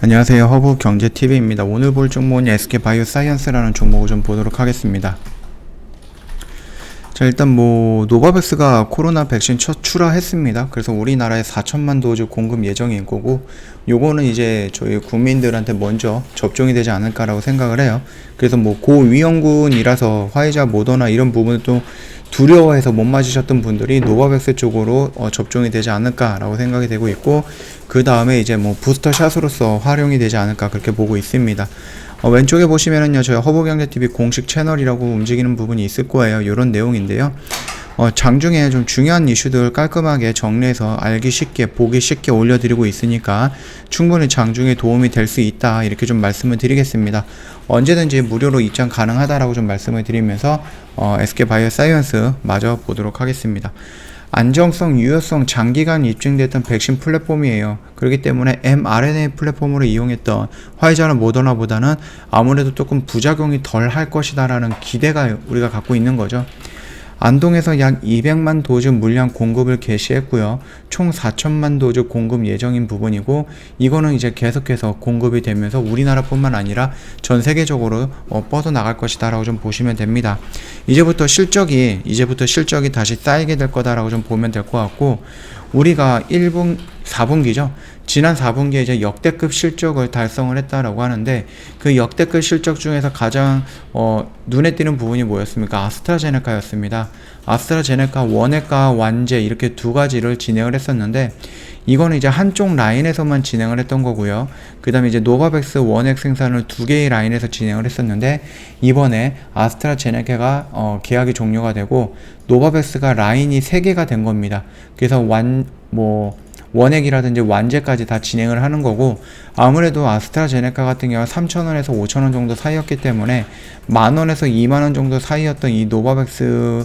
안녕하세요. 허브경제TV입니다. 오늘 볼 종목은 SK바이오사이언스라는 종목을 좀 보도록 하겠습니다. 자, 일단 노바백스가 코로나 백신 첫 출하했습니다. 그래서 우리나라에 4천만 도즈 공급 예정인 거고, 요거는 이제 저희 국민들한테 먼저 접종이 되지 않을까라고 생각을 해요. 그래서 고위험군이라서 화이자, 모더나 이런 부분을 또 두려워해서 못 맞으셨던 분들이 노바백스 쪽으로 접종이 되지 않을까라고 생각이 되고 있고, 그 다음에 이제 부스터 샷으로서 활용이 되지 않을까 그렇게 보고 있습니다. 왼쪽에 보시면은요, 저희 허브경제TV 공식 채널이라고 움직이는 부분이 있을 거예요. 요런 내용인데요. 장중에 좀 중요한 이슈들 깔끔하게 정리해서 알기 쉽게, 보기 쉽게 올려드리고 있으니까 충분히 장중에 도움이 될 수 있다, 이렇게 좀 말씀을 드리겠습니다. 언제든지 무료로 입장 가능하다라고 좀 말씀을 드리면서 SK바이오사이언스 마저 보도록 하겠습니다. 안정성, 유효성, 장기간 입증됐던 백신 플랫폼이에요. 그렇기 때문에 mRNA 플랫폼으로 이용했던 화이자나 모더나보다는 아무래도 조금 부작용이 덜 할 것이다 라는 기대가 우리가 갖고 있는 거죠. 안동에서 약 200만 도즈 물량 공급을 개시했고요. 총 4천만 도즈 공급 예정인 부분이고, 이거는 이제 계속해서 공급이 되면서 우리나라뿐만 아니라 전 세계적으로 뻗어나갈 것이다 라고 좀 보시면 됩니다. 이제부터 실적이 다시 쌓이게 될 거다라고 좀 보면 될 것 같고, 우리가 4분기죠. 지난 4분기에 이제 역대급 실적을 달성을 했다라고 하는데, 그 역대급 실적 중에서 가장 눈에 띄는 부분이 뭐였습니까? 아스트라제네카였습니다. 아스트라제네카 원액과 완제 이렇게 두 가지를 진행을 했었는데, 이거는 이제 한쪽 라인에서만 진행을 했던 거고요. 그 다음에 이제 노바백스 원액 생산을 두 개의 라인에서 진행을 했었는데, 이번에 아스트라제네카가 계약이 종료가 되고 노바백스가 라인이 3개가 된 겁니다. 그래서 원액이라든지 완제까지 다 진행을 하는 거고, 아무래도 아스트라제네카 같은 경우는 3,000원에서 5,000원 정도 사이였기 때문에 10,000원에서 20,000원 정도 사이였던 이 노바백스의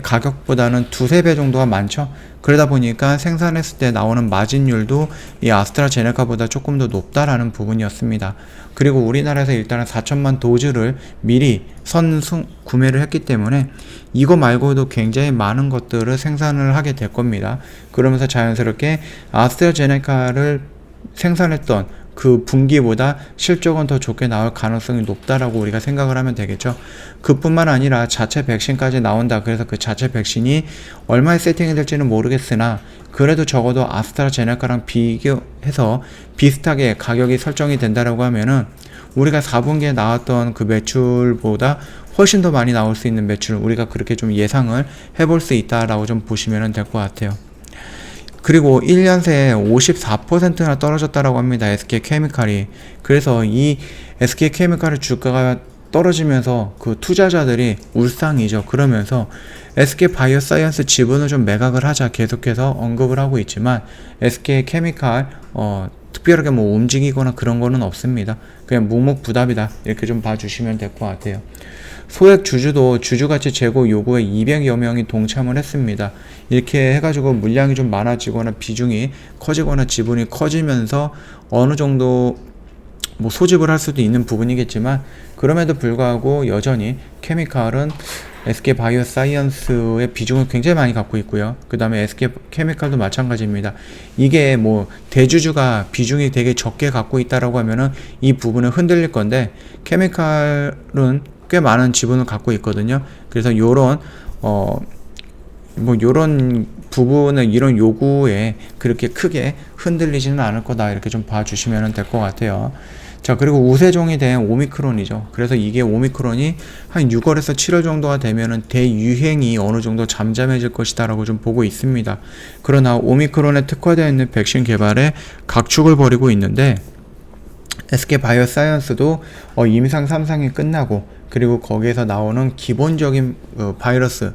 가격보다는 2-3배 정도가 많죠. 그러다 보니까 생산했을 때 나오는 마진율도 이 아스트라제네카보다 조금 더 높다라는 부분이었습니다. 그리고 우리나라에서 일단은 4천만 도즈를 미리 구매를 했기 때문에 이거 말고도 굉장히 많은 것들을 생산을 하게 될 겁니다. 그러면서 자연스럽게 아스트라제네카를 생산했던 그 분기보다 실적은 더 좋게 나올 가능성이 높다라고 우리가 생각을 하면 되겠죠. 그뿐만 아니라 자체 백신까지 나온다. 그래서 그 자체 백신이 얼마에 세팅이 될지는 모르겠으나, 그래도 적어도 아스트라제네카랑 비교해서 비슷하게 가격이 설정이 된다라고 하면은 우리가 4분기에 나왔던 그 매출보다 훨씬 더 많이 나올 수 있는 매출, 우리가 그렇게 좀 예상을 해볼 수 있다라고 좀 보시면 될 것 같아요. 그리고 1년 새에 54%나 떨어졌다라고 합니다. SK케미칼이. 그래서 이 SK케미칼의 주가가 떨어지면서 그 투자자들이 울상이죠. 그러면서 SK바이오사이언스 지분을 좀 매각을 하자 계속해서 언급을 하고 있지만, SK케미칼 특별하게 움직이거나 그런 거는 없습니다. 그냥 묵묵부답이다, 이렇게 좀 봐주시면 될 것 같아요. 소액 주주도 주주가치 제고 요구에 200여 명이 동참을 했습니다. 이렇게 해가지고 물량이 좀 많아지거나 비중이 커지거나 지분이 커지면서 어느 정도 소집을 할 수도 있는 부분이겠지만, 그럼에도 불구하고 여전히 케미칼은 SK바이오사이언스의 비중을 굉장히 많이 갖고 있고요. 그 다음에 SK케미칼도 마찬가지입니다. 이게 대주주가 비중이 되게 적게 갖고 있다라고 하면은 이 부분은 흔들릴 건데, 케미칼은 꽤 많은 지분을 갖고 있거든요. 그래서 요런 부분은 이런 요구에 그렇게 크게 흔들리지는 않을 거다, 이렇게 좀 봐주시면 될 것 같아요. 자, 그리고 우세종이 된 오미크론이죠. 그래서 이게 오미크론이 한 6월에서 7월 정도가 되면은 대유행이 어느 정도 잠잠해질 것이다 라고 좀 보고 있습니다. 그러나 오미크론에 특화되어 있는 백신 개발에 각축을 벌이고 있는데, SK바이오사이언스도 임상 3상이 끝나고, 그리고 거기에서 나오는 기본적인 바이러스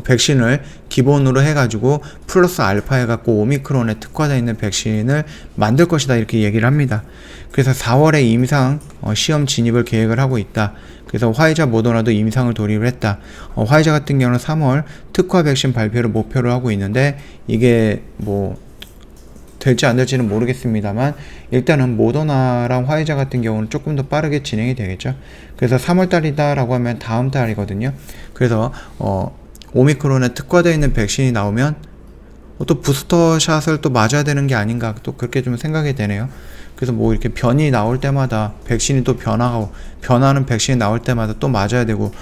백신을 기본으로 해가지고 플러스 알파 해갖고 오미크론에 특화되어 있는 백신을 만들 것이다, 이렇게 얘기를 합니다. 그래서 4월에 임상 시험 진입을 계획을 하고 있다. 그래서 화이자, 모더나도 임상을 돌입을 했다. 화이자 같은 경우는 3월 특화 백신 발표를 목표로 하고 있는데, 이게 될지 안 될지는 모르겠습니다만, 일단은 모더나랑 화이자 같은 경우는 조금 더 빠르게 진행이 되겠죠. 그래서 3월달이다 라고 하면 다음 달이거든요. 그래서 오미크론에 특화되어 있는 백신이 나오면 또 부스터샷을 또 맞아야 되는 게 아닌가, 또 그렇게 좀 생각이 되네요. 그래서 뭐 이렇게 변이 나올 때마다 백신이 또 변하고, 변하는 백신이 나올 때마다 또 맞아야 되고,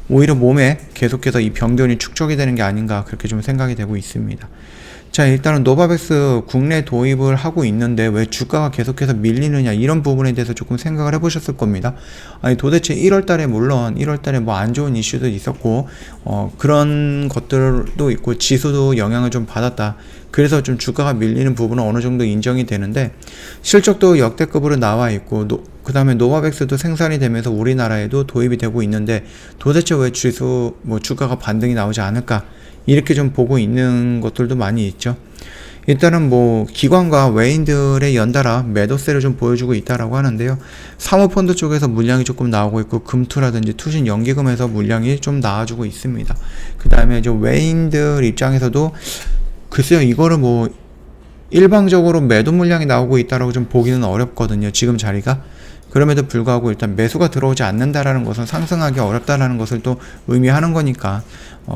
오히려 몸에 계속해서 이 병균이 축적이 되는 게 아닌가, 그렇게 좀 생각이 되고 있습니다. 자, 일단은 노바백스 국내 도입을 하고 있는데 왜 주가가 계속해서 밀리느냐, 이런 부분에 대해서 조금 생각을 해보셨을 겁니다. 아니, 도대체 1월달에, 물론 1월달에 뭐 안 좋은 이슈도 있었고 그런 것들도 있고 지수도 영향을 좀 받았다, 그래서 좀 주가가 밀리는 부분은 어느 정도 인정이 되는데, 실적도 역대급으로 나와 있고, 그 다음에 노바백스도 생산이 되면서 우리나라에도 도입이 되고 있는데, 도대체 왜 주가가 반등이 나오지 않을까, 이렇게 좀 보고 있는 것들도 많이 있죠. 일단은 뭐 기관과 외인들의 연달아 매도세를 좀 보여주고 있다라고 하는데요. 사모펀드 쪽에서 물량이 조금 나오고 있고, 금투라든지 투신 연기금에서 물량이 좀 나와주고 있습니다. 그 다음에 좀 외인들 입장에서도 글쎄요, 이거를 뭐 일방적으로 매도 물량이 나오고 있다라고 좀 보기는 어렵거든요, 지금 자리가. 그럼에도 불구하고 일단 매수가 들어오지 않는다라는 것은 상승하기 어렵다라는 것을 또 의미하는 거니까,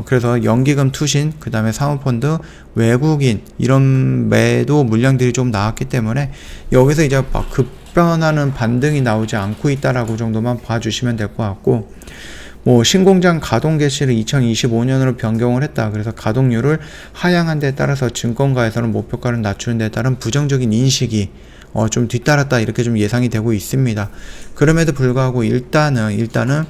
그래서 연기금, 투신, 그 다음에 사모펀드, 외국인, 이런 매도 물량들이 좀 나왔기 때문에 여기서 이제 막 급변하는 반등이 나오지 않고 있다라고 정도만 봐주시면 될 것 같고, 뭐 신공장 가동 개시를 2025년으로 변경을 했다. 그래서 가동률을 하향한 데에 따라서 증권가에서는 목표가를 낮추는 데에 따른 부정적인 인식이 좀 뒤따랐다, 이렇게 좀 예상이 되고 있습니다. 그럼에도 불구하고 일단은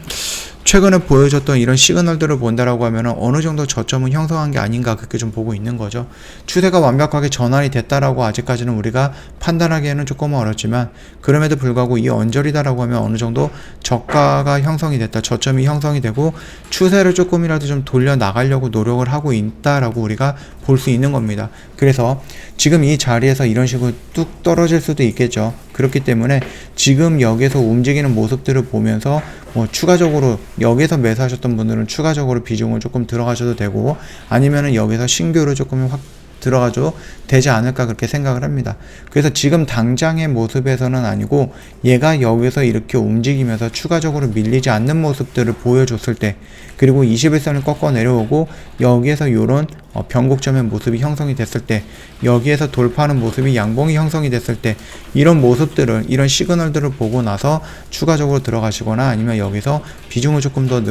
최근에 보여줬던 이런 시그널들을 본다라고 하면 어느 정도 저점은 형성한 게 아닌가, 그렇게 좀 보고 있는 거죠. 추세가 완벽하게 전환이 됐다라고 아직까지는 우리가 판단하기에는 조금 어렵지만, 그럼에도 불구하고 이 언저리다라고 하면 어느 정도 저가가 형성이 됐다, 저점이 형성이 되고 추세를 조금이라도 좀 돌려 나가려고 노력을 하고 있다라고 우리가 볼 수 있는 겁니다. 그래서 지금 이 자리에서 이런 식으로 뚝 떨어질 수도 있겠죠. 그렇기 때문에 지금 여기서 움직이는 모습들을 보면서 뭐 추가적으로 여기서 매수하셨던 분들은 추가적으로 비중을 조금 들어가셔도 되고, 아니면은 여기서 신규로 조금 확 들어가도 되지 않을까, 그렇게 생각을 합니다. 그래서 지금 당장의 모습에서는 아니고, 얘가 여기서 이렇게 움직이면서 추가적으로 밀리지 않는 모습들을 보여줬을 때, 그리고 21선을 꺾어 내려오고 여기에서 요런 변곡점의 모습이 형성이 됐을 때, 여기에서 돌파하는 모습이 양봉이 형성이 됐을 때, 이런 모습들을, 이런 시그널들을 보고 나서 추가적으로 들어가시거나, 아니면 여기서 비중을 조금 더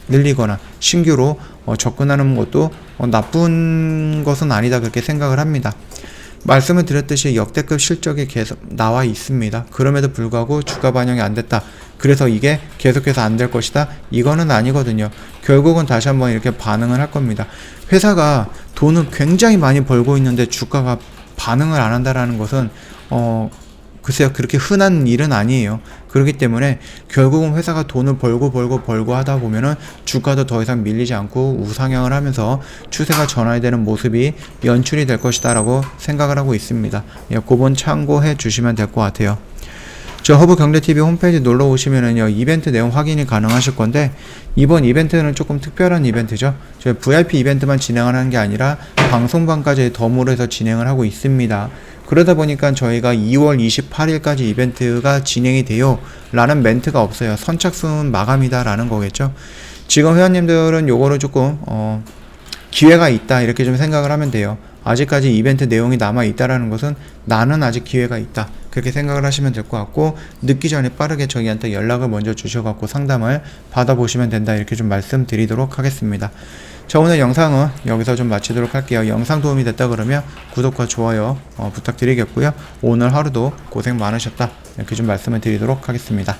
늘리거나 신규로 접근하는 것도 나쁜 것은 아니다, 그렇게 생각을 합니다. 말씀을 드렸듯이 역대급 실적이 계속 나와 있습니다. 그럼에도 불구하고 주가 반영이 안 됐다, 그래서 이게 계속해서 안 될 것이다, 이거는 아니거든요. 결국은 다시 한번 이렇게 반응을 할 겁니다. 회사가 돈을 굉장히 많이 벌고 있는데 주가가 반응을 안 한다라는 것은 글쎄요, 그렇게 흔한 일은 아니에요. 그렇기 때문에 결국은 회사가 돈을 벌고 하다 보면은 주가도 더 이상 밀리지 않고 우상향을 하면서 추세가 전환되는 모습이 연출이 될 것이다 라고 생각을 하고 있습니다. 그 부분 참고해 주시면 될 것 같아요. 저 허브경제TV 홈페이지 놀러 오시면은요, 이벤트 내용 확인이 가능하실 건데, 이번 이벤트는 조금 특별한 이벤트죠. 저희 VIP 이벤트만 진행을 하는 게 아니라 방송반까지 덤으로 해서 진행을 하고 있습니다. 그러다 보니까 저희가 2월 28일까지 이벤트가 진행이 돼요 라는 멘트가 없어요. 선착순 마감이다 라는 거겠죠. 지금 회원님들은 요거를 조금 기회가 있다, 이렇게 좀 생각을 하면 돼요. 아직까지 이벤트 내용이 남아 있다라는 것은 나는 아직 기회가 있다, 그렇게 생각을 하시면 될 것 같고, 늦기 전에 빠르게 저희한테 연락을 먼저 주셔갖고 상담을 받아보시면 된다, 이렇게 좀 말씀드리도록 하겠습니다. 자, 오늘 영상은 여기서 좀 마치도록 할게요. 영상 도움이 됐다 그러면 구독과 좋아요 부탁드리겠고요. 오늘 하루도 고생 많으셨다, 이렇게 좀 말씀을 드리도록 하겠습니다.